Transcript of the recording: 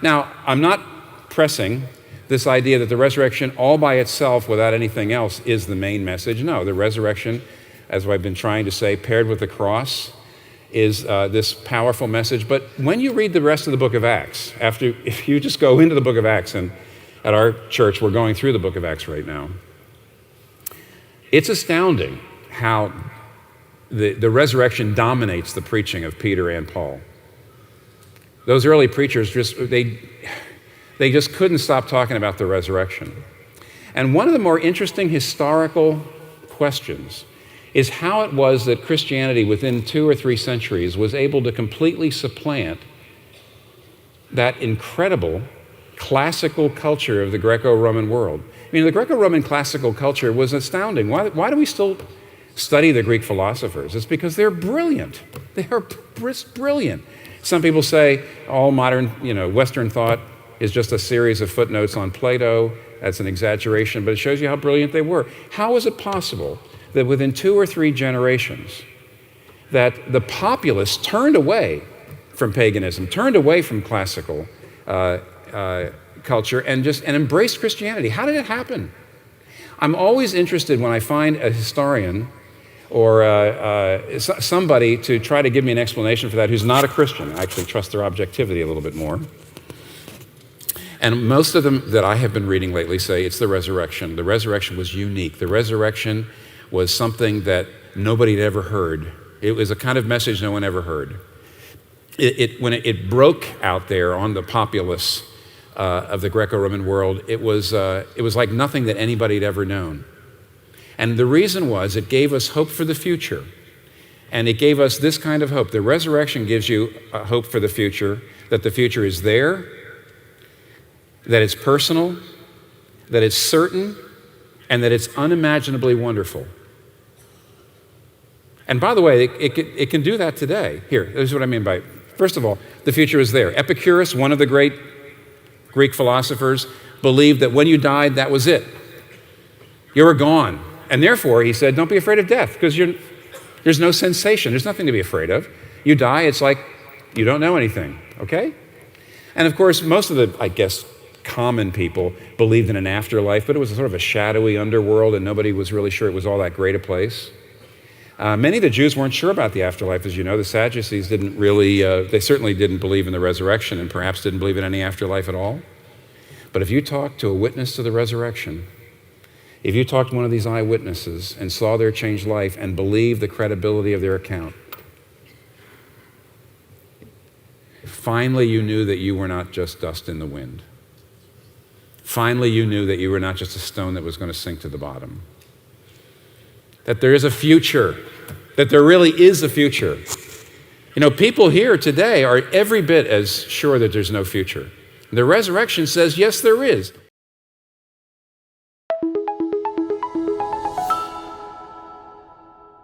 Now, I'm not pressing this idea that the resurrection all by itself without anything else is the main message. No, the resurrection, as I've been trying to say, paired with the cross, is this powerful message. But when you read the rest of the book of Acts, if you just go into the book of Acts, and at our church we're going through the book of Acts right now, it's astounding how the resurrection dominates the preaching of Peter and Paul. Those early preachers they just couldn't stop talking about the resurrection. And one of the more interesting historical questions is how it was that Christianity within 2 or 3 centuries was able to completely supplant that incredible classical culture of the Greco-Roman world. I mean, the Greco-Roman classical culture was astounding. Why do we still study the Greek philosophers? It's because they're brilliant. They are brilliant. Some people say all modern, Western thought is just a series of footnotes on Plato. That's an exaggeration, but it shows you how brilliant they were. How is it possible that within 2 or 3 generations that the populace turned away from paganism, turned away from classical culture, and embraced Christianity? How did it happen? I'm always interested when I find a historian or somebody to try to give me an explanation for that who's not a Christian. I actually trust their objectivity a little bit more. And most of them that I have been reading lately say it's the resurrection. The resurrection was unique. The resurrection was something that nobody had ever heard. It was a kind of message no one ever heard. When it broke out there on the populace of the Greco-Roman world, it was like nothing that anybody had ever known. And the reason was it gave us hope for the future. And it gave us this kind of hope. The resurrection gives you a hope for the future, that the future is there, that it's personal, that it's certain, and that it's unimaginably wonderful. And by the way, it can do that today. Here, this is what I mean by it. First of all, the future is there. Epicurus, one of the great Greek philosophers, believed that when you died, that was it. You were gone. And therefore, he said, don't be afraid of death, because there's no sensation. There's nothing to be afraid of. You die, it's like you don't know anything, okay? And of course, most of the, common people believed in an afterlife, but it was sort of a shadowy underworld, and nobody was really sure it was all that great a place. Many of the Jews weren't sure about the afterlife, as you know. The Sadducees didn't really, they certainly didn't believe in the resurrection and perhaps didn't believe in any afterlife at all. But if you talk to a witness to the resurrection, if you talked to one of these eyewitnesses and saw their changed life and believed the credibility of their account, finally you knew that you were not just dust in the wind. Finally you knew that you were not just a stone that was going to sink to the bottom. That there is a future, that there really is a future. People here today are every bit as sure that there's no future. The resurrection says, yes, there is.